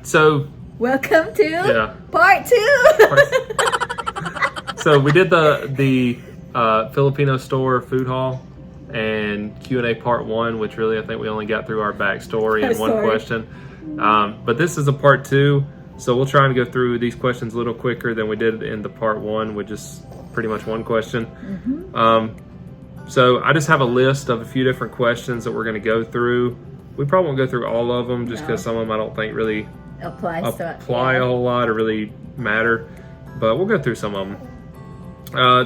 So welcome to part 2. So we did the Filipino store food haul and Q&A part 1, which really I think we only got through our backstory and one question. But this is a part 2, so we'll try and go through these questions a little quicker than we did in the part 1, with just pretty much one question. So I just have a list of a few different questions that we're going to go through. We probably won't go through all of them just because some of them I don't think really apply a whole lot or really matter, but we'll go through some of them.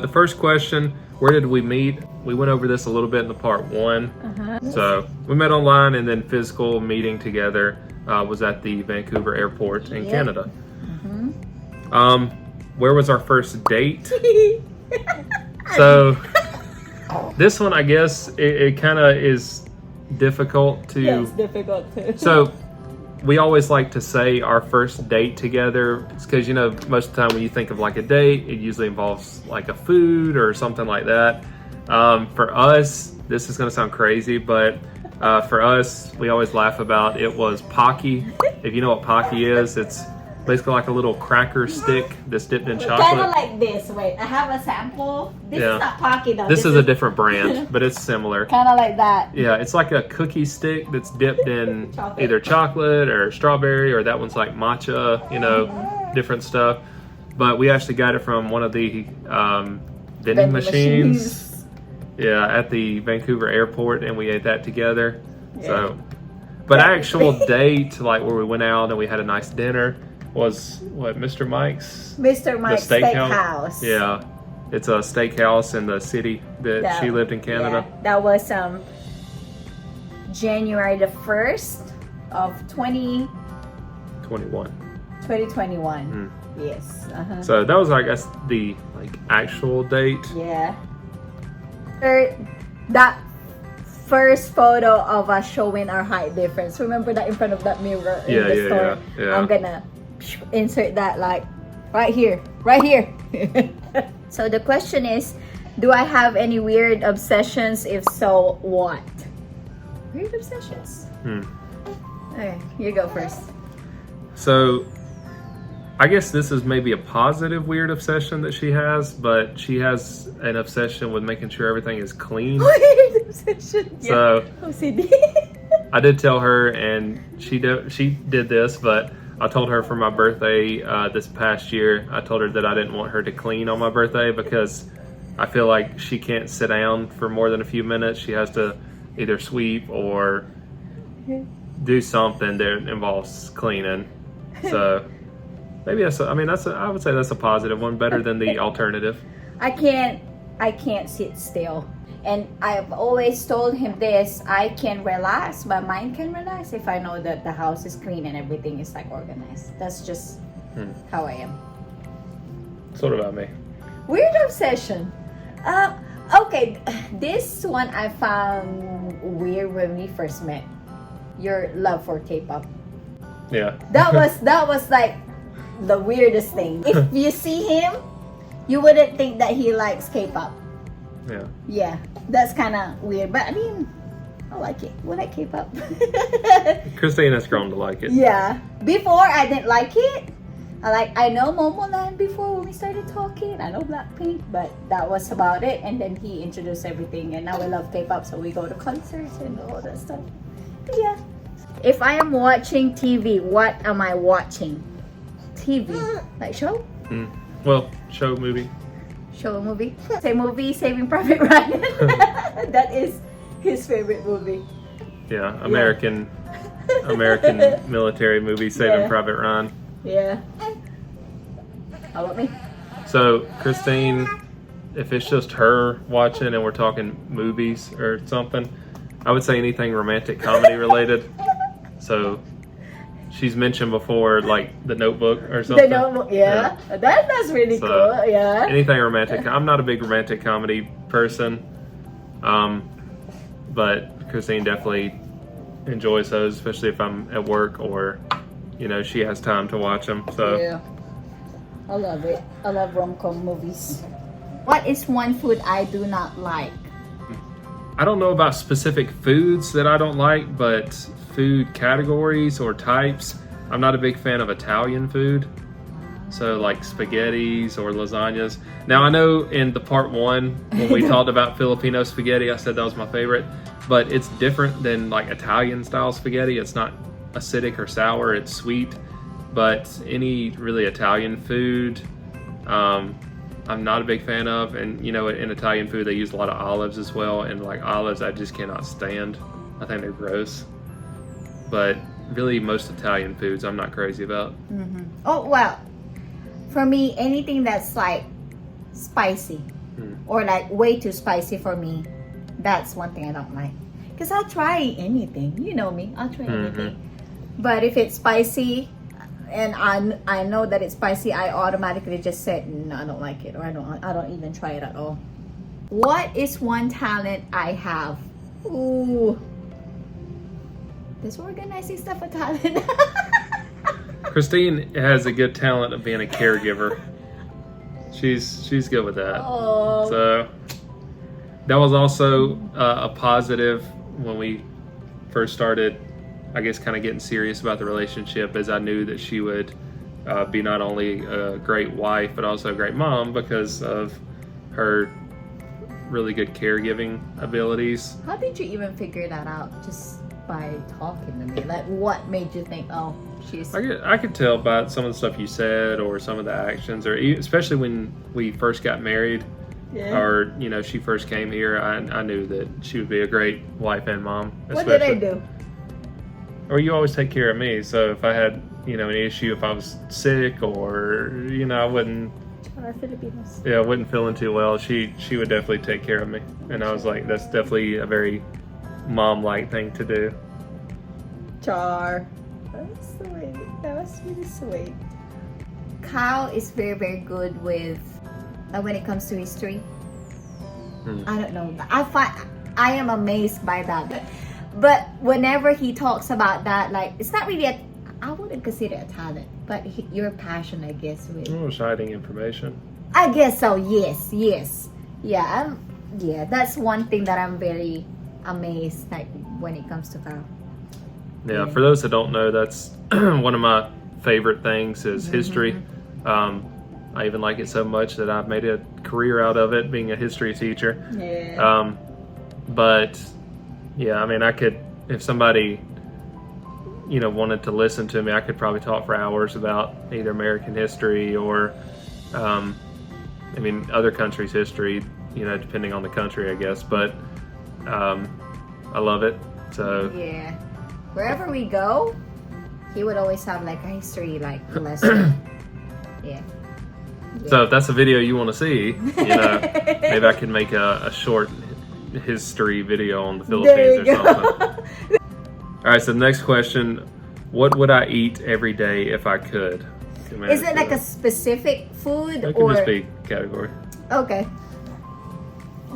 The first question, where did we meet? We went over this a little bit in the part 1. So we met online, and then physical meeting together was at the Vancouver airport in Canada. Where was our first date? So this one, I guess it kind of is difficult to... Yeah, it's difficult too. So we always like to say our first date together, because, you know, most of the time when you think of like a date, it usually involves like a food or something like that. For us, this is going to sound crazy, but for us, we always laugh about it was Pocky. If you know what Pocky is, it's basically like a little cracker stick that's dipped in chocolate. Kind of like this. Wait, I have a sample. This is not Pocky though. This is a different brand, but it's similar. Kind of like that. Yeah, it's like a cookie stick that's dipped in either chocolate or strawberry, or that one's like matcha, you know, different stuff. But we actually got it from one of the vending machines. Yeah, at the Vancouver airport, and we ate that together. So, but our actual date, like where we went out and we had a nice dinner, was what, Mr. Mike's Steakhouse. Yeah, it's a steakhouse in the city that she lived in Canada. Yeah. That was January the 1st of 2021. Yes. So that was, I guess, the like actual date. Yeah. That first photo of us showing our height difference. Remember that in front of that mirror in the store? Yeah. I'm gonna insert that like right here. So the question is, do I have any weird obsessions? If so, what? Weird obsessions? Okay, you go first. So I guess this is maybe a positive weird obsession that she has, but she has an obsession with making sure everything is clean. Weird obsession. So OCD. I did tell her, and she did this, but I told her for my birthday this past year, I told her that I didn't want her to clean on my birthday because I feel like she can't sit down for more than a few minutes. She has to either sweep or do something that involves cleaning. So maybe I would say that's a positive one, better than the alternative. I can't sit still. And I've always told him this, I can relax, my mind can relax if I know that the house is clean and everything is like organized. That's just how I am. Sort of about me. Weird obsession. Okay, this one I found weird when we first met. Your love for K-pop. Yeah. That was like the weirdest thing. If you see him, you wouldn't think that he likes K-pop. Yeah, that's kind of weird, but I mean, I like it. We like K-pop. Kristine has grown to like it. Yeah, before I didn't like it. I know Momoland before when we started talking. I know Blackpink, but that was about it. And then he introduced everything, and now we love K-pop, so we go to concerts and all that stuff. But yeah. If I am watching TV, what am I watching? TV, like show? Well, show, movie. Show a movie. Say movie, Saving Private Ryan. That is his favorite movie. Yeah, American military movie, Saving Private Ryan. Yeah. How about me? So Kristine, if it's just her watching and we're talking movies or something, I would say anything romantic comedy related. So she's mentioned before, like The Notebook or something. The Notebook, yeah. That's really cool, yeah. Anything romantic. I'm not a big romantic comedy person, but Kristine definitely enjoys those, especially if I'm at work or, you know, she has time to watch them. So yeah, I love it. I love rom-com movies. What is one food I do not like? I don't know about specific foods that I don't like, but food categories or types. I'm not a big fan of Italian food. So like spaghettis or lasagnas. Now I know in the part 1 when we talked about Filipino spaghetti, I said that was my favorite, but it's different than like Italian style spaghetti. It's not acidic or sour, it's sweet. But any really Italian food, I'm not a big fan of. And you know, in Italian food they use a lot of olives as well, and like olives I just cannot stand. I think they're gross. But really most Italian foods I'm not crazy about. Oh, well, for me, anything that's like spicy or like way too spicy for me, that's one thing I don't like. Because I'll try anything. You know me, I'll try anything. But if it's spicy and I know that it's spicy, I automatically just say, no, I don't like it, or I don't even try it at all. What is one talent I have? Ooh. This organizing stuff a talent. Kristine has a good talent of being a caregiver. She's good with that. Oh. So that was also a positive when we first started, I guess, kind of getting serious about the relationship, as I knew that she would be not only a great wife but also a great mom because of her really good caregiving abilities. How did you even figure that out? Just by talking to me? Like, what made you think, oh, she's... I could tell by some of the stuff you said or some of the actions, or especially when we first got married, or, you know, she first came here, I knew that she would be a great wife and mom. What did I do? Or you always take care of me, so if I had, you know, an issue, if I was sick or, you know, I wouldn't feeling too well, she would definitely take care of me. And I was like, that's definitely a very mom-like thing to do. Char. That's sweet. That was really sweet. Kyle is very, very good with when it comes to history. I don't know. I am amazed by that. But whenever he talks about that, like, it's not really I wouldn't consider it a talent, but your passion, I guess, with... Oh, hiding information. I guess so. Yes. Yeah. That's one thing that I'm very amazed, like, when it comes to Kyle. Yeah, for those that don't know, that's one of my favorite things is history. I even like it so much that I've made a career out of it, being a history teacher. Yeah. But yeah, I mean, I could, if somebody, you know, wanted to listen to me, I could probably talk for hours about either American history or, I mean, other countries' history, you know, depending on the country, I guess. But I love it. So yeah, wherever we go, he would always have like a history like lesson. Yeah. So if that's a video you want to see, you know, maybe I can make a short history video on the Philippines or something. All right, so the next question, what would I eat every day if I could? Is it like a specific food it or? It can just be category. Okay.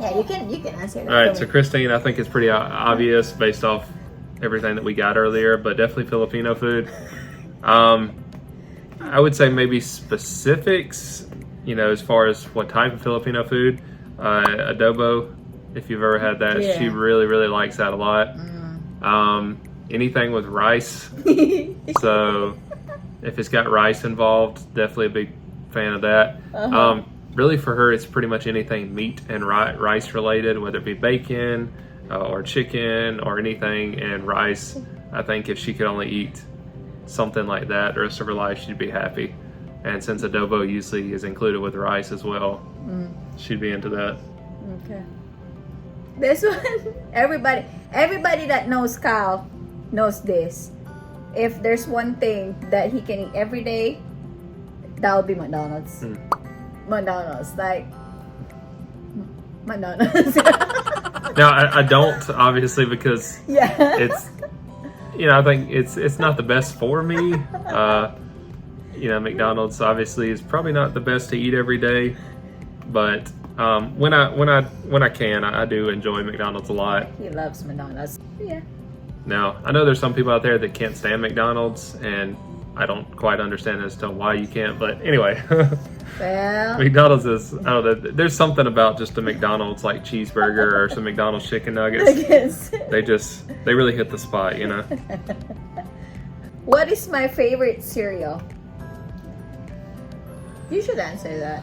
Yeah, you can answer that. All right, so Kristine, I think it's pretty obvious based off everything that we got earlier, but definitely Filipino food. I would say maybe specifics, you know, as far as what type of Filipino food. Adobo, if you've ever had that, she really, really likes that a lot. Anything with rice. So if it's got rice involved, definitely a big fan of that. Really for her, it's pretty much anything meat and rice related, whether it be bacon or chicken or anything and rice. I think if she could only eat something like that the rest of her life, she'd be happy. And since adobo usually is included with rice as well, she'd be into that. Okay. This one, everybody that knows Kyle knows this. If there's one thing that he can eat every day, that would be McDonald's. McDonald's. Now I don't, obviously, because it's, you know, I think it's not the best for me. You know, McDonald's obviously is probably not the best to eat every day, but when I can, I do enjoy McDonald's a lot. He loves McDonald's. Yeah. Now I know there's some people out there that can't stand McDonald's, and I don't quite understand as to why you can't. But anyway, well, McDonald's is, I don't know. There's something about just a McDonald's like cheeseburger or some McDonald's chicken nuggets. I guess. They really hit the spot, you know. What is my favorite cereal? You should answer that.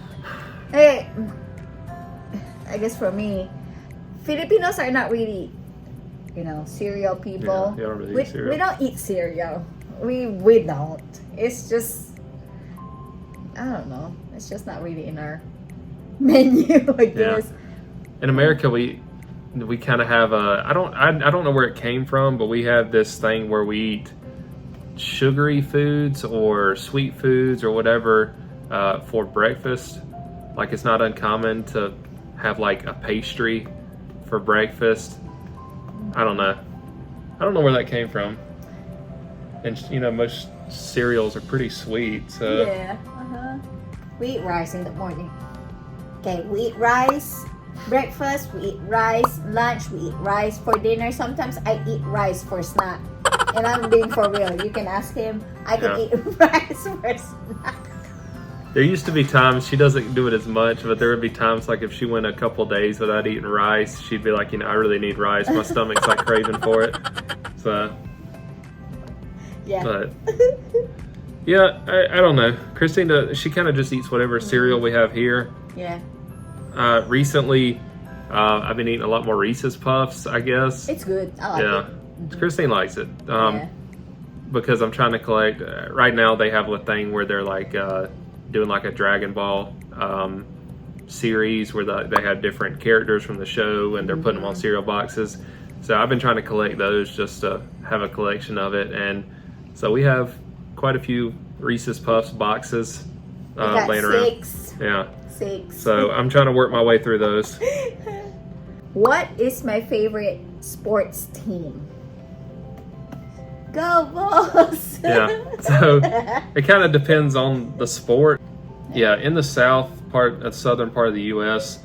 Hey, I guess for me, Filipinos are not really, cereal people. Yeah, you don't really eat cereal. We don't eat cereal. We don't. It's just, I don't know. It's just not really in our menu, I guess. In America, we kind of have a, I don't know where it came from, but we have this thing where we eat sugary foods or sweet foods or whatever for breakfast. Like, it's not uncommon to have like a pastry for breakfast. I don't know where that came from. And most cereals are pretty sweet, so yeah. We eat rice in the morning. Okay, we eat rice breakfast, we eat rice lunch, we eat rice for dinner. Sometimes I eat rice for snack, and I'm being for real. You can ask him. I can eat rice for snack. There used to be times, she doesn't do it as much, but there would be times like if she went a couple days without eating rice, she'd be like, I really need rice. My stomach's like craving for it. So, yeah. But, yeah, I don't know. Kristine, she kind of just eats whatever cereal we have here. Yeah. Recently, I've been eating a lot more Reese's Puffs, I guess. It's good. I like it. Mm-hmm. Kristine likes it. Because I'm trying to collect, right now they have a thing where they're like, doing like a Dragon Ball series where they have different characters from the show and they're putting them on cereal boxes. So I've been trying to collect those just to have a collection of it. And so we have quite a few Reese's Puffs boxes laying around. Yeah. 6. So I'm trying to work my way through those. What is my favorite sports team? Go Bulls! Yeah, so it kind of depends on the sport. Yeah, in the southern part of the U.S.,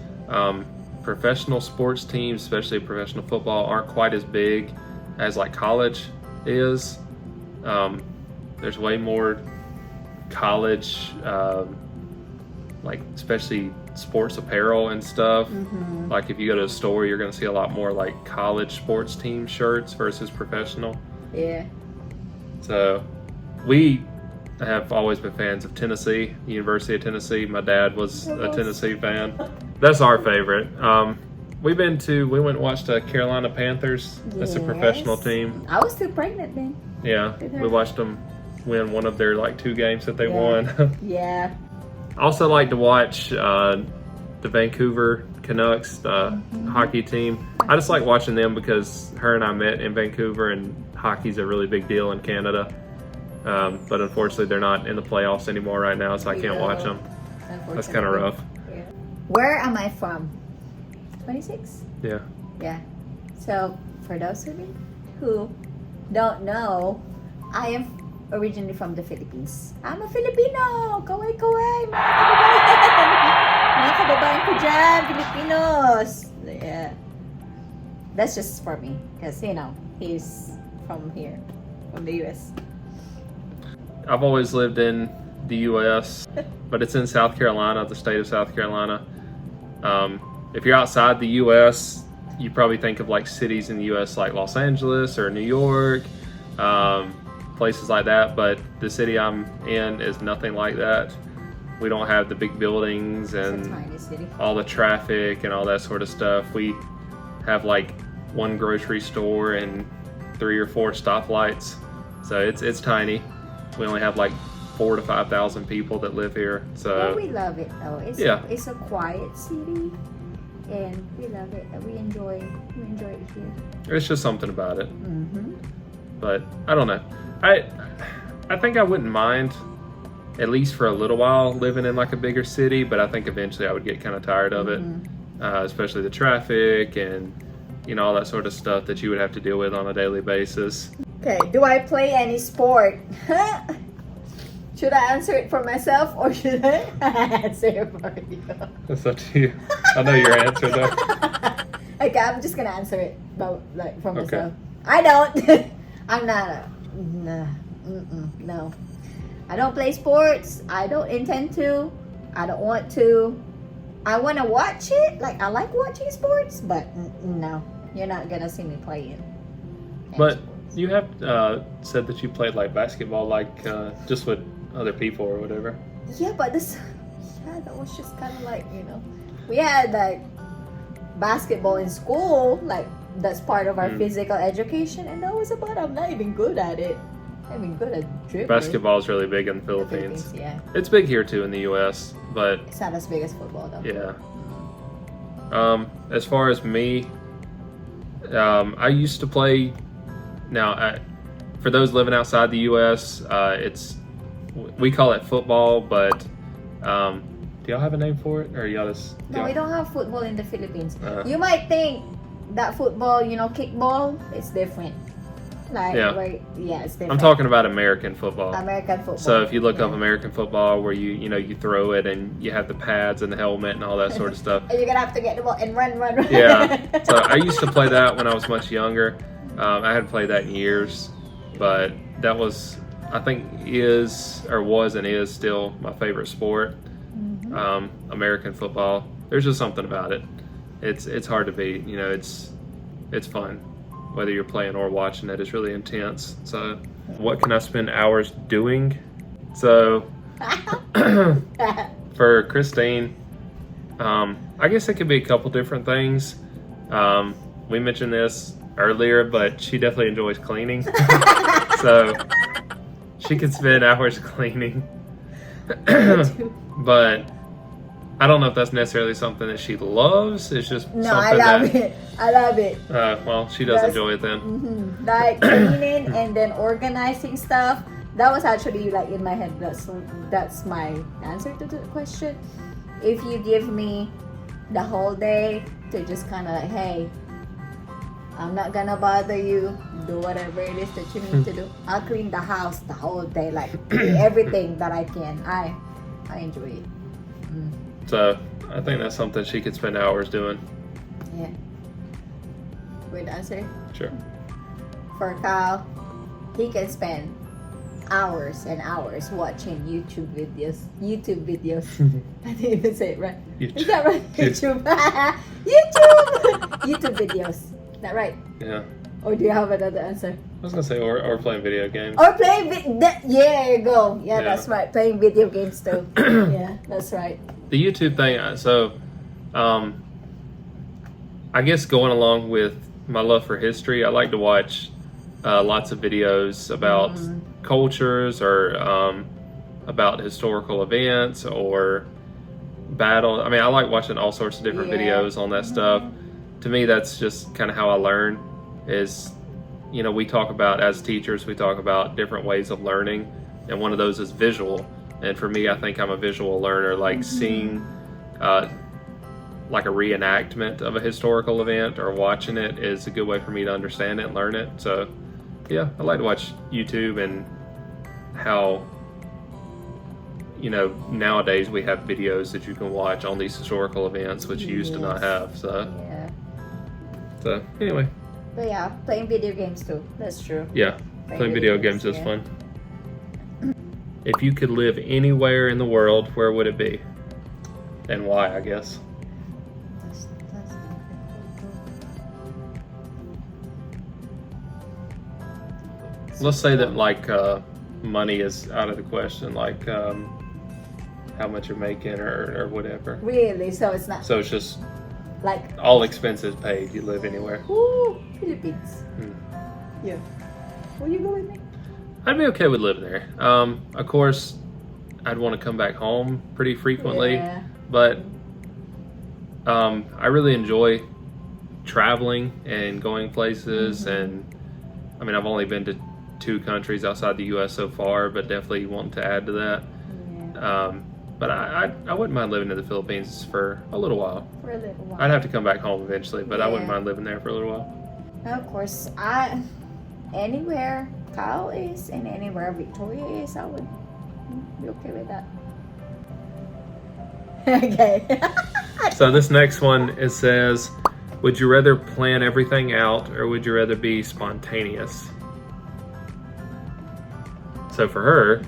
professional sports teams, especially professional football, aren't quite as big as like college is. There's way more college, like especially sports apparel and stuff. Mm-hmm. Like if you go to a store, you're going to see a lot more like college sports team shirts versus professional. Yeah. So we have always been fans of Tennessee, University of Tennessee. My dad was a Tennessee fan. That's our favorite. We went and watched Carolina Panthers. That's a professional team. I was still pregnant then. Yeah, we watched them win one of their like 2 games that they won. Yeah. I also like to watch the Vancouver Canucks hockey team. I just like watching them because her and I met in Vancouver, and hockey's a really big deal in Canada. But unfortunately, they're not in the playoffs anymore right now, so I can't watch them. That's kind of rough. Yeah. Where am I from? 26? Yeah. Yeah. So, for those of you who don't know, I am originally from the Philippines. I'm a Filipino! Kaway! Mga kababayan ko dyan, Filipinos! Yeah. That's just for me, because, he's from here, from the U.S. I've always lived in the U.S., but it's in South Carolina, the state of South Carolina. If you're outside the U.S., you probably think of like cities in the U.S. like Los Angeles or New York, places like that, but the city I'm in is nothing like that. We don't have the big buildings and all the traffic and all that sort of stuff. We have like one grocery store and 3 or 4 stoplights, so it's tiny. We only have like 4,000 to 5,000 people that live here. So we love it though. It's a quiet city, and we love it. We enjoy it here. It's just something about it. Mm-hmm. But I don't know. I think I wouldn't mind, at least for a little while, living in like a bigger city. But I think eventually I would get kind of tired of it, especially the traffic and all that sort of stuff that you would have to deal with on a daily basis. Okay, do I play any sport? Should I answer it for myself or should I answer it for you? That's up to you. I know your answer though. Okay, I'm just gonna answer it for myself. Okay. I don't. I'm not. No. I don't play sports. I don't intend to. I don't want to. I want to watch it. Like, I like watching sports, but no, you're not gonna see me playing. But You have said that you played like basketball, like just with other people or whatever. Yeah, but that was just kind of like, we had like basketball in school, like that's part of our physical education, and that was about it. I'm not even good at it. I'm even good at dribbling. Basketball is really big in the Philippines. Yeah. It's big here too in the U.S., but It's not as big as football though. yeah. As far as me, I used to play. Now, for those living outside the U.S., we call it football, but do y'all have a name for it, or y'all just? No, we don't have football in the Philippines. Uh-huh. You might think that football, kickball, it's different. Like, Yeah. it's different. I'm talking about American football. American football. So if you look up American football, where you throw it and you have the pads and the helmet and all that sort of stuff. And you're gonna have to get the ball and run. Yeah. So I used to play that when I was much younger. I hadn't played that in years, but that was, I think, was and is still my favorite sport. American football. There's just something about it. It's hard to beat. It's fun. Whether you're playing or watching it, it's really intense. So, what can I spend hours doing? So, for Kristine, I guess it could be a couple different things. We mentioned this earlier, but she definitely enjoys cleaning. So, she can spend hours cleaning. But I don't know if that's necessarily something that she loves. It's just No, something I love it. well, she does enjoy it then. Like cleaning and then organizing stuff. That was actually like in my head. That's my answer to the question. If you give me the whole day to just kind of like, hey, I'm not gonna bother you. Do whatever it is that you need to do. I'll clean the house the whole day, like everything that I can. I enjoy it. So I think that's something she could spend hours doing. Yeah. Good answer. Sure. For Kyle, he can spend hours and hours watching YouTube videos. I didn't even say it right. YouTube. Is that right? YouTube. YouTube videos. Is that right? Yeah. Or do you have another answer? I was gonna say or playing video games. Or playing yeah, there you go. Yeah, Yeah. that's right. Playing video games too. Yeah, that's right. The YouTube thing. So, I guess going along with my love for history, I like to watch lots of videos about cultures or about historical events or battle. I mean, I like watching all sorts of different videos on that stuff. To me, that's just kind of how I learn. Is we talk about, as teachers, we talk about different ways of learning, and one of those is visual. And for me, I think I'm a visual learner. Like seeing like a reenactment of a historical event or watching it is a good way for me to understand it and learn it. So yeah, I like to watch YouTube and how nowadays we have videos that you can watch on these historical events, which you used to not have. So anyway. But yeah, playing video games too. That's true. Yeah, playing video games is fun. If you could live anywhere in the world, where would it be? And why, I guess? That's Let's say that like money is out of the question, like how much you're making or whatever. really, so it's not So it's just like all expenses paid. You live anywhere. Philippines. Yeah. Will you go with me? I'd be okay with living there. Of course, I'd want to come back home pretty frequently, Yeah. but I really enjoy traveling and going places. And I mean, I've only been to 2 countries outside the U.S. so far, but definitely want to add to that. Yeah. But I wouldn't mind living in the Philippines for a little while. For a little while. I'd have to come back home eventually, but I wouldn't Yeah. mind living there for a little while. Of course, anywhere Kyle is and anywhere Victoria is, I would be okay with that. Okay. So this next one, it says, would you rather plan everything out or would you rather be spontaneous? So for her,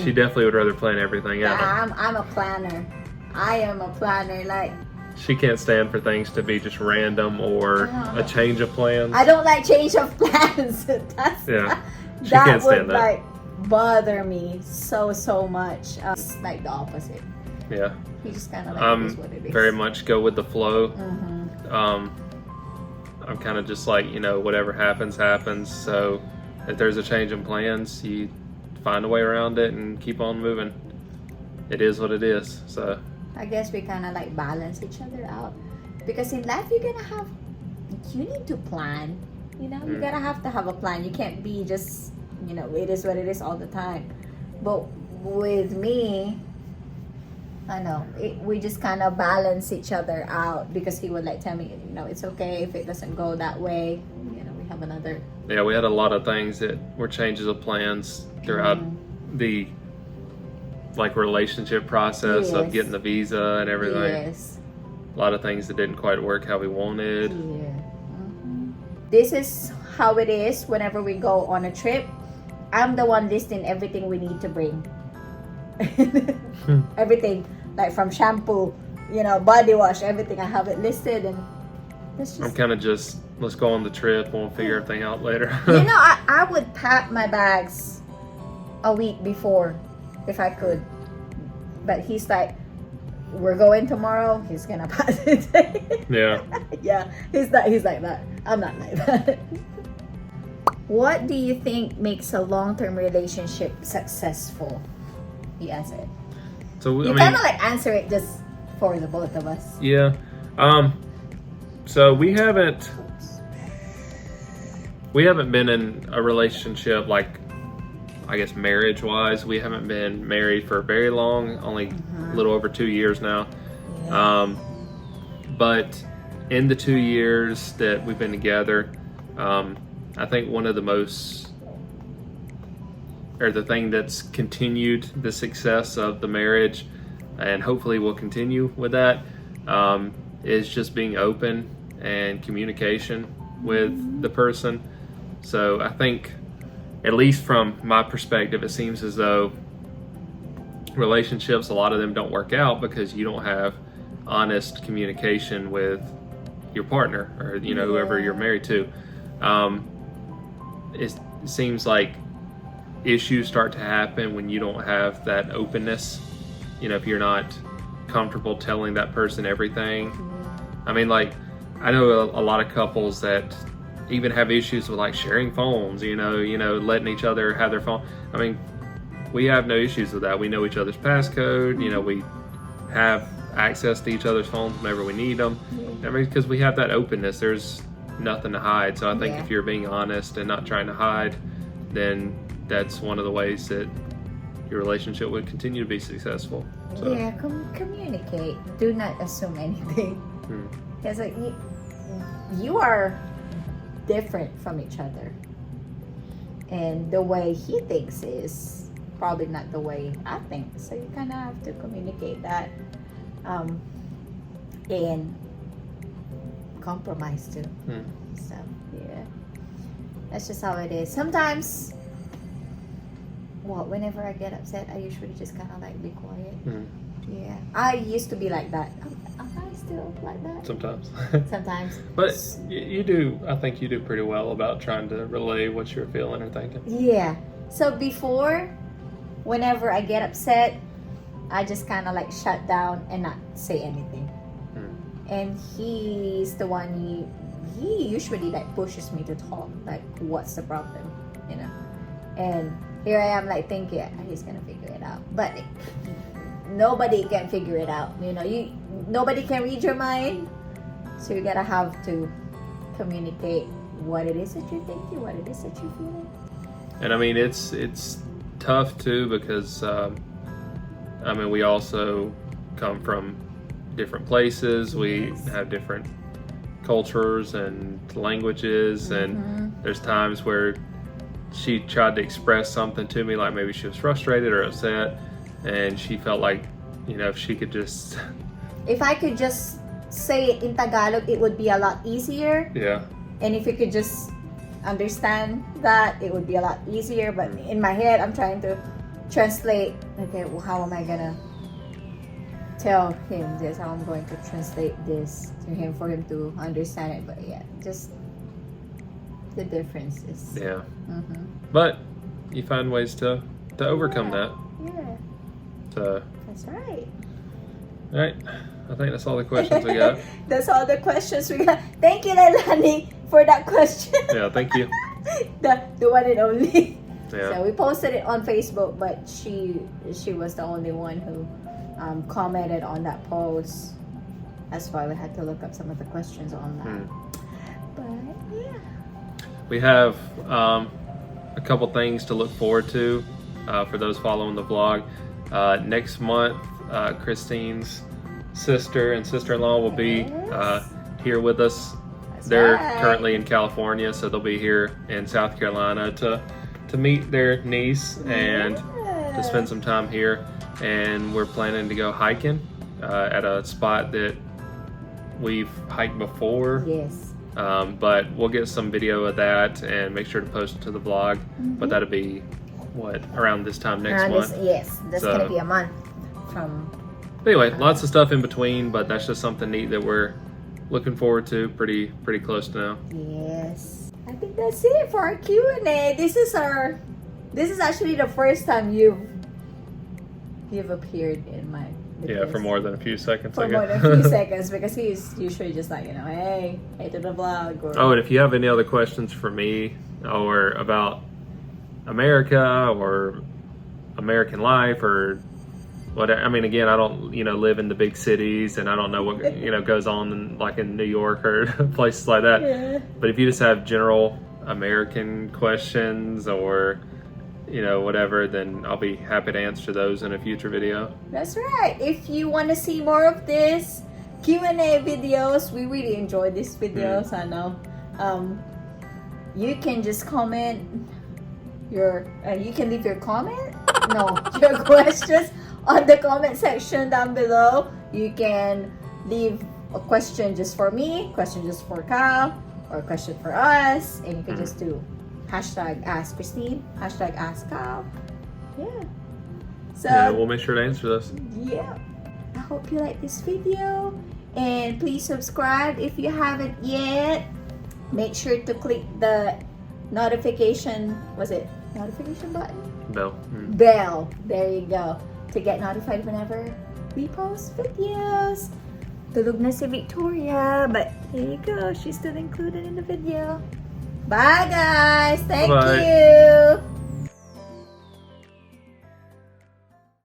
she definitely would rather plan everything out. I'm a planner. I am a planner. Like, she can't stand for things to be just random or a change of plans. I don't like change of plans. That's Yeah, she that can't stand would that. like bother me so much. It's like the opposite. Yeah, He just kind of like it is what it is. very much go with the flow. Mm-hmm. I'm kind of just like, whatever happens, happens. So if there's a change in plans, you find a way around it and keep on moving. It is what it is. So I guess we kind of like balance each other out, because in life you need to plan. You gotta have to have a plan. You can't be just it is what it is all the time. But with me, I know we just kind of balance each other out, because he would like tell me, it's okay if it doesn't go that way. We have another. Yeah, we had a lot of things that were changes of plans throughout the relationship process of getting the visa and everything. Yes. A lot of things that didn't quite work how we wanted. Yeah. This is how it is whenever we go on a trip. I'm the one listing everything we need to bring. Everything, like from shampoo, body wash, everything. I have it listed, and it's just. I'm kind of just, let's go on the trip. We'll figure everything out later. I would pack my bags a week before if I could, but he's like, we're going tomorrow. He's gonna pass it. Yeah. Yeah, he's like that. I'm not like that. What do you think makes a long-term relationship successful? He answered it. So You kind of like answer it just for the both of us. Yeah. So we haven't been in a relationship, like, I guess marriage wise. We haven't been married for very long, only a little over 2 years now. Yeah. But in the 2 years that we've been together, I think one of the most, or the thing that's continued the success of the marriage, and hopefully will continue with that, is just being open and communication with the person. So I think, at least from my perspective, it seems as though relationships, a lot of them don't work out because you don't have honest communication with your partner, or whoever you're married to. It seems like issues start to happen when you don't have that openness. If you're not comfortable telling that person everything. I mean, like, I know a lot of couples that even have issues with like sharing phones, letting each other have their phone. I mean, we have no issues with that. We know each other's passcode. We have access to each other's phones whenever we need them. I mean, because we have that openness. There's nothing to hide. So I think if you're being honest and not trying to hide, then that's one of the ways that your relationship would continue to be successful. So. Yeah, communicate. Do not assume anything. Because you are different from each other, and the way he thinks is probably not the way I think. So you kind of have to communicate that, and compromise too. So yeah, that's just how it is. Sometimes, whenever I get upset, I usually just kind of like be quiet. Yeah, I used to be like that. Am I still like that? Sometimes. Sometimes. But you do, I think you do pretty well about trying to relay what you're feeling or thinking. Yeah. So before, whenever I get upset, I just kind of like shut down and not say anything. And he's the one, he usually like pushes me to talk, like, what's the problem, And here I am like thinking, he's gonna figure it out. But nobody can figure it out, nobody can read your mind. So you gotta have to communicate what it is that you're thinking, what it is that you're feeling. And I mean, it's tough too, because we also come from different places. We have different cultures and languages, and there's times where she tried to express something to me, like maybe she was frustrated or upset, and she felt like, if she could just... If I could just say it in Tagalog, it would be a lot easier. Yeah. And if you could just understand that, it would be a lot easier. But in my head, I'm trying to translate, okay, well, how am I gonna tell him this, how I'm going to translate this to him for him to understand it. But yeah, just the differences. Yeah. But you find ways to overcome that. Yeah. So. That's right. All right. I think that's all the questions we got. That's all the questions we got. Thank you, Leilani, for that question. Yeah, thank you. the one and only. Yeah. So we posted it on Facebook, but she was the only one who commented on that post. That's why we had to look up some of the questions online. But yeah, we have a couple things to look forward to for those following the vlog. Next month, Kristine's sister and sister-in-law will be here with us. They're currently in California, so they'll be here in South Carolina to meet their niece and to spend some time here. And we're planning to go hiking at a spot that we've hiked before. Yes. But we'll get some video of that and make sure to post it to the vlog. But that'll be around this time next month. Yes, that's gonna be a month from. Anyway, lots of stuff in between, but that's just something neat that we're looking forward to. Pretty close to now. Yes. I think that's it for our Q&A. This is actually the first time you've appeared in my videos. Yeah, for more than a few seconds. For more than a few seconds, because he's usually just like, hey to the vlog. Or... Oh, and if you have any other questions for me or about America or American life or whatever, I mean, again, I don't live in the big cities, and I don't know what goes on in New York or places like that. Yeah. But if you just have general American questions or whatever, then I'll be happy to answer those in a future video. That's right. If you want to see more of this Q&A videos, we really enjoy these videos. I know. You can just comment you can leave your your questions on the comment section down below. You can leave a question just for me, question just for Kyle, or a question for us, and you can just do #AskKristine, #AskKyle. Yeah. So yeah, we'll make sure to answer this. Yeah. I hope you like this video, and please subscribe if you haven't yet. Make sure to click the notification button? Bell. There you go. To get notified whenever we post videos. Tulog na si Victoria, but there you go. She's still included in the video. Bye guys. Thank you.